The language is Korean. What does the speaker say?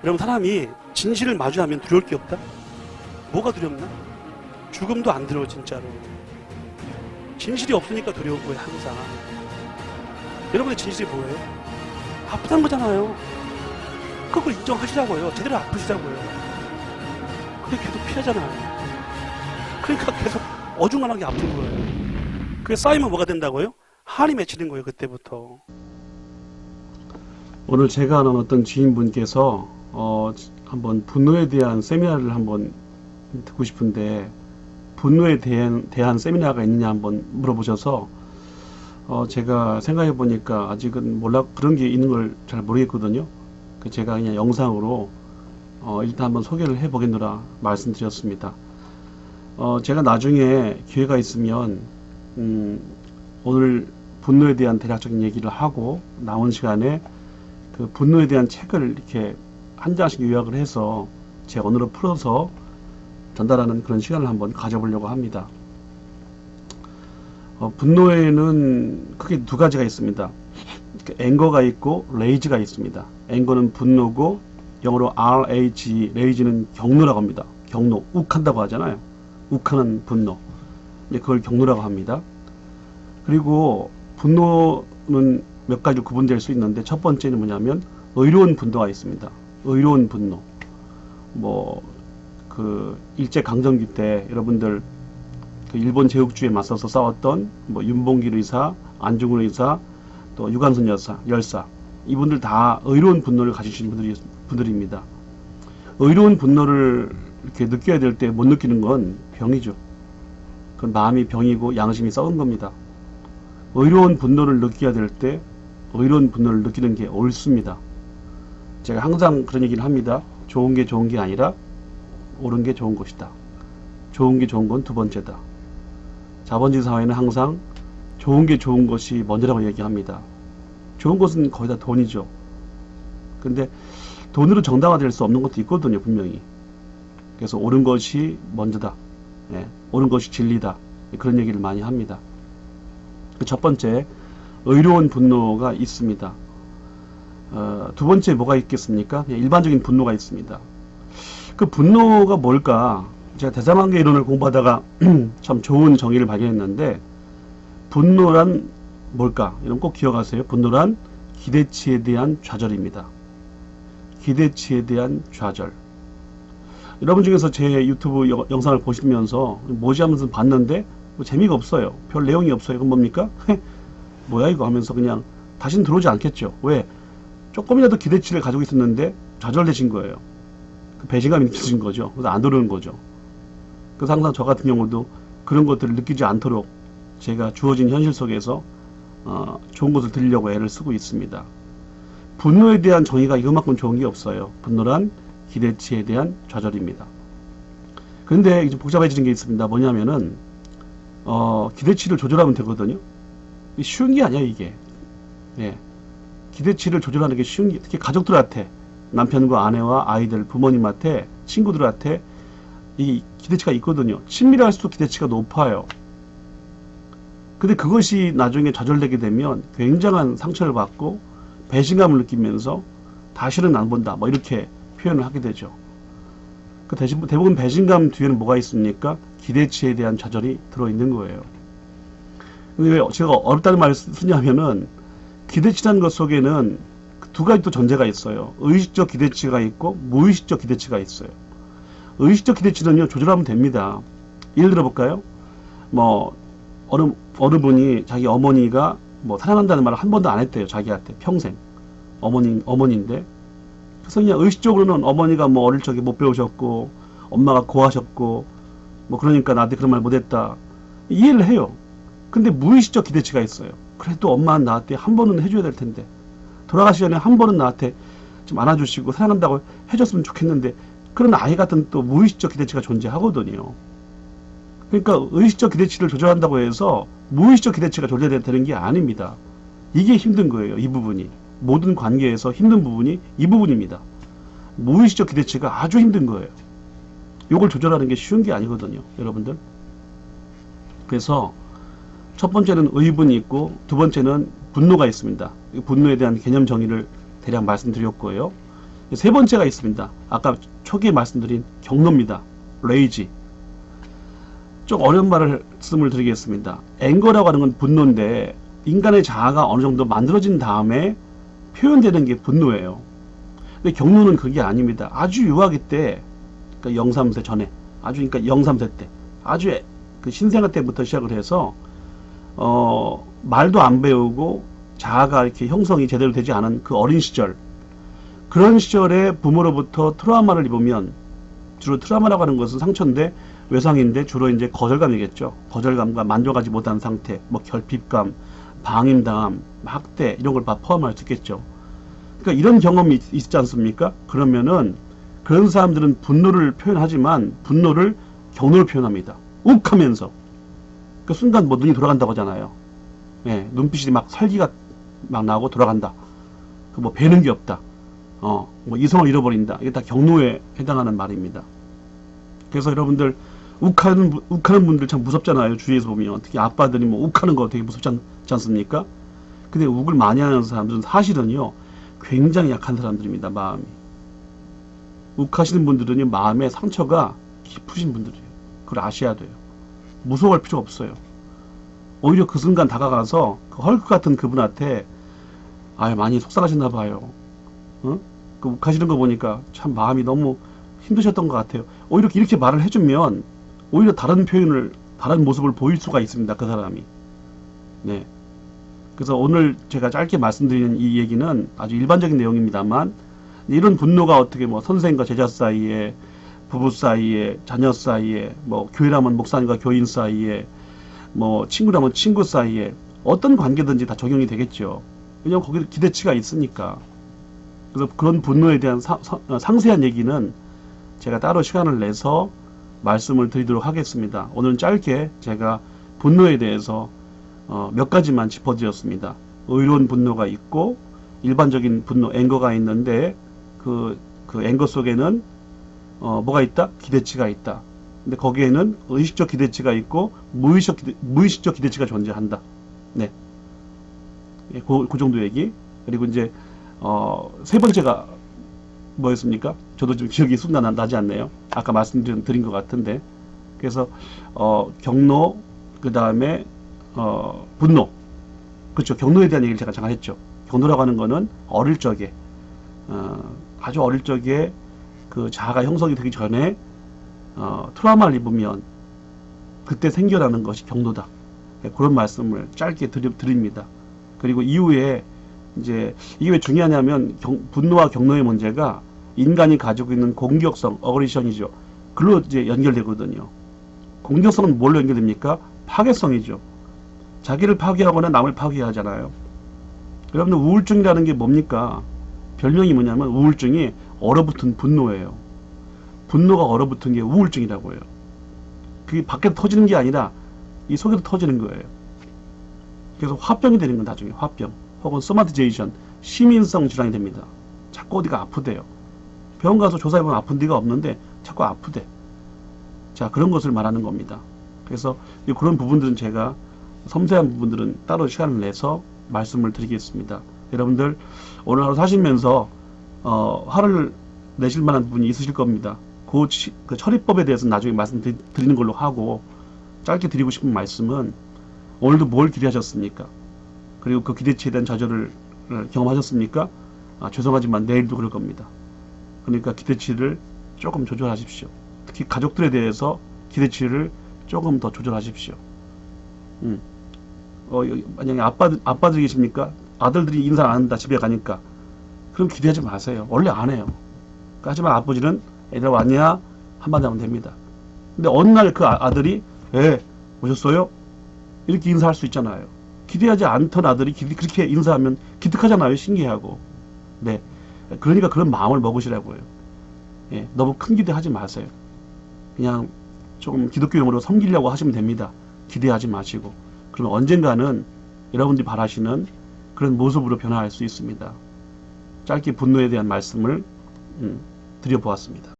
여러분, 사람이 진실을 마주하면 두려울 게 없다? 뭐가 두렵나? 죽음도 안 두려워. 진짜로 진실이 없으니까 두려운 거예요. 항상 여러분의 진실이 뭐예요? 아프다는 거잖아요. 그걸 인정하시라고요. 제대로 아프시라고요. 근데 계속 피하잖아요. 그러니까 계속 어중간하게 아픈 거예요. 그게 쌓이면 뭐가 된다고요? 한이 맺히는 거예요. 그때부터. 오늘 제가 아는 어떤 지인분께서 한번 분노에 대한 세미나를 한번 듣고 싶은데, 분노에 대한 세미나가 있느냐 한번 물어보셔서 제가 생각해 보니까 아직은 그런 게 있는 걸 잘 모르겠거든요. 제가 그냥 영상으로 일단 한번 소개를 해 보겠노라 말씀드렸습니다. 제가 나중에 기회가 있으면 오늘 분노에 대한 대략적인 얘기를 하고 남은 시간에 그 분노에 대한 책을 이렇게 한 장씩 요약을 해서 제 언어로 풀어서 전달하는 그런 시간을 한번 가져보려고 합니다. 분노에는 크게 두 가지가 있습니다. 앵거가 있고 레이지가 있습니다. 앵거는 분노고 영어로 RAG, 레이지는 경노라고 합니다. 경노, 욱한다고 하잖아요. 욱하는 분노, 그걸 경노라고 합니다. 그리고 분노는 몇 가지로 구분될 수 있는데, 첫 번째는 뭐냐면 의로운 분노가 있습니다. 의로운 분노. 일제강점기 때 여러분들 그 일본 제국주의에 맞서서 싸웠던 윤봉길 의사, 안중근 의사, 또 유관순 열사, 이분들 다 의로운 분노를 가지신 분들입니다. 의로운 분노를 이렇게 느껴야 될 때 못 느끼는 건 병이죠. 그건 마음이 병이고 양심이 썩은 겁니다. 의로운 분노를 느껴야 될 때 의로운 분노를 느끼는 게 옳습니다. 제가 항상 그런 얘기를 합니다. 좋은 게 좋은 게 아니라 옳은 게 좋은 것이다. 좋은 게 좋은 건 두 번째다. 자본주의 사회는 항상 좋은 게 좋은 것이 먼저라고 얘기합니다. 좋은 것은 거의 다 돈이죠. 근데 돈으로 정당화될 수 없는 것도 있거든요, 분명히. 그래서 옳은 것이 먼저다. 옳은 것이 진리다. 그런 얘기를 많이 합니다. 첫 번째, 의로운 분노가 있습니다. 두 번째 뭐가 있겠습니까? 일반적인 분노가 있습니다. 그 분노가 뭘까? 제가 대사관계 이론을 공부하다가 참 좋은 정의를 발견했는데, 분노란 뭘까? 이런 꼭 기억하세요. 분노란 기대치에 대한 좌절입니다. 기대치에 대한 좌절. 여러분 중에서 제 유튜브 영상을 보시면서 뭐지 하면서 봤는데 재미가 없어요. 별 내용이 없어요. 이건 뭡니까? 뭐야 이거 하면서 그냥 다시는 들어오지 않겠죠. 왜? 조금이라도 기대치를 가지고 있었는데 좌절되신 거예요. 그 배신감이 느껴진 거죠. 그래서 안 들어오는 거죠. 그래서 항상 저 같은 경우도 그런 것들을 느끼지 않도록 제가 주어진 현실 속에서 좋은 것을 들으려고 애를 쓰고 있습니다. 분노에 대한 정의가 이것만큼 좋은 게 없어요. 분노란 기대치에 대한 좌절입니다. 그런데 이제 복잡해지는 게 있습니다. 뭐냐면은 기대치를 조절하면 되거든요. 쉬운 게 아니야 이게. 기대치를 조절하는 게 쉬운 게, 특히 가족들한테, 남편과 아내와 아이들, 부모님한테, 친구들한테 이 기대치가 있거든요. 친밀할수록 기대치가 높아요. 근데 그것이 나중에 좌절되게 되면 굉장한 상처를 받고 배신감을 느끼면서 다시는 안 본다, 이렇게 표현을 하게 되죠. 대부분 배신감 뒤에는 뭐가 있습니까? 기대치에 대한 좌절이 들어있는 거예요. 근데 왜 제가 어렵다는 말을 쓰냐면은, 기대치라는 것 속에는 두 가지 또 전제가 있어요. 의식적 기대치가 있고 무의식적 기대치가 있어요. 의식적 기대치는요, 조절하면 됩니다. 예를 들어 볼까요? 어느 분이 자기 어머니가 사랑한다는 말을 한 번도 안 했대요. 자기한테 평생. 어머니인데. 그래서 그냥 의식적으로는 어머니가 어릴 적에 못 배우셨고 엄마가 고하셨고 그러니까 나한테 그런 말 못했다, 이해를 해요. 근데 무의식적 기대치가 있어요. 그래도 엄마는 나한테 한 번은 해줘야 될 텐데, 돌아가시 전에 한 번은 나한테 좀 안아주시고 사랑한다고 해줬으면 좋겠는데, 그런 아이 같은 또 무의식적 기대치가 존재하거든요. 그러니까 의식적 기대치를 조절한다고 해서 무의식적 기대치가 조절되는 게 아닙니다. 이게 힘든 거예요. 이 부분이. 모든 관계에서 힘든 부분이 이 부분입니다. 무의식적 기대치가 아주 힘든 거예요. 이걸 조절하는 게 쉬운 게 아니거든요, 여러분들. 그래서 첫 번째는 의분이 있고, 두 번째는 분노가 있습니다. 분노에 대한 개념 정의를 대략 말씀드렸고요. 세 번째가 있습니다. 아까 초기에 말씀드린 경노입니다. 레이지. 좀 어려운 말씀을 드리겠습니다. 앵거라고 하는 건 분노인데 인간의 자아가 어느 정도 만들어진 다음에 표현되는 게 분노예요. 근데 경노는 그게 아닙니다. 아주 유아기 때, 그러니까 0, 3세 전에, 그러니까 0, 3세 때, 아주 그 신생아 때부터 시작을 해서 말도 안 배우고 자아가 이렇게 형성이 제대로 되지 않은 그 어린 시절, 그런 시절에 부모로부터 트라우마를 입으면, 주로 트라우마라고 하는 것은 상처인데 외상인데 주로 이제 거절감이겠죠. 거절감과 만족하지 못한 상태, 뭐 결핍감, 방임당함, 학대 이런 걸 다 포함할 수 있겠죠. 그러니까 이런 경험이 있지 않습니까? 그러면은 그런 사람들은 분노를 표현하지만 분노를 경노를 표현합니다. 욱하면서 그 순간 뭐 눈이 돌아간다고 하잖아요. 예, 눈빛이 막 살기가 막 나고 돌아간다. 그 뭐 배는 게 없다. 뭐 이성을 잃어버린다. 이게 다 경노에 해당하는 말입니다. 그래서 여러분들 욱하는 분들 참 무섭잖아요. 주위에서 보면 특히 아빠들이 뭐 욱하는 거 되게 무섭지 않습니까? 근데 욱을 많이 하는 사람들은 사실은요 굉장히 약한 사람들입니다. 마음이 욱하시는 분들은요 마음의 상처가 깊으신 분들이에요. 그걸 아셔야 돼요. 무서워할 필요 없어요. 오히려 그 순간 다가가서 그 헐크 같은 그분한테 많이 속상하셨나 봐요. 그 욱하시는 거 보니까 참 마음이 너무 힘드셨던 것 같아요. 오히려 이렇게 말을 해주면 오히려 다른 표현을, 다른 모습을 보일 수가 있습니다. 그 사람이. 네. 그래서 오늘 제가 짧게 말씀드리는 이 얘기는 아주 일반적인 내용입니다만, 이런 분노가 어떻게 뭐 선생과 제자 사이에, 부부 사이에, 자녀 사이에, 뭐 교회라면 목사님과 교인 사이에, 뭐 친구라면 친구 사이에 어떤 관계든지 다 적용이 되겠죠. 왜냐하면 거기 기대치가 있으니까. 그래서 그런 분노에 대한 상세한 얘기는 제가 따로 시간을 내서 말씀을 드리도록 하겠습니다. 오늘은 짧게 제가 분노에 대해서 몇 가지만 짚어드렸습니다. 의로운 분노가 있고 일반적인 분노, 앵거가 있는데 그 앵거 속에는 뭐가 있다? 기대치가 있다. 근데 거기에는 의식적 기대치가 있고 무의식적 기대치가 존재한다. 네, 그 정도 얘기. 그리고 이제 세 번째가 뭐였습니까? 저도 지금 기억이 쑥 나지 않네요. 아까 말씀드린 것 같은데. 그래서 경노, 그 다음에 분노. 그렇죠. 경노에 대한 얘기를 제가 잠깐 했죠. 경노라고 하는 거는 어릴 적에 아주 어릴 적에 그 자아가 형성이 되기 전에 트라우마를 입으면 그때 생겨나는 것이 경노다. 그런 말씀을 짧게 드립니다. 그리고 이후에 이제 이게 왜 중요하냐면 분노와 경노의 문제가 인간이 가지고 있는 공격성, 어그리션이죠. 그걸로 이제 연결되거든요. 공격성은 뭘로 연결됩니까? 파괴성이죠. 자기를 파괴하거나 남을 파괴하잖아요. 여러분들 우울증이라는 게 뭡니까? 별명이 뭐냐면 우울증이 얼어붙은 분노예요. 분노가 얼어붙은 게 우울증이라고 해요. 그게 밖에서 터지는 게 아니라 이 속에서 터지는 거예요. 그래서 화병이 되는 건 나중에 화병 혹은 소마티제이션, 시민성 질환이 됩니다. 자꾸 어디가 아프대요. 병원 가서 조사해보면 아픈 데가 없는데 자꾸 아프대. 자, 그런 것을 말하는 겁니다. 그래서 그런 부분들은 제가 섬세한 부분들은 따로 시간을 내서 말씀을 드리겠습니다. 여러분들 오늘 하루 사시면서 화를 내실 만한 부분이 있으실 겁니다. 그 처리법에 대해서는 나중에 말씀드리는 걸로 하고, 짧게 드리고 싶은 말씀은 오늘도 뭘 기대하셨습니까? 그리고 그 기대치에 대한 좌절을 경험하셨습니까? 죄송하지만 내일도 그럴 겁니다. 그러니까 기대치를 조금 조절하십시오. 특히 가족들에 대해서 기대치를 조금 더 조절하십시오. 만약에 아빠들 계십니까? 아들들이 인사 안 한다, 집에 가니까. 그럼 기대하지 마세요. 원래 안 해요. 하지만 아버지는 애들 왔냐? 한마디 하면 됩니다. 근데 어느 날 그 아들이 오셨어요? 이렇게 인사할 수 있잖아요. 기대하지 않던 아들이 그렇게 인사하면 기특하잖아요. 신기하고. 네. 그러니까 그런 마음을 먹으시라고요. 예, 너무 큰 기대하지 마세요. 그냥 조금 기독교용으로 섬기려고 하시면 됩니다. 기대하지 마시고. 그러면 언젠가는 여러분들이 바라시는 그런 모습으로 변화할 수 있습니다. 짧게 분노에 대한 말씀을 드려보았습니다.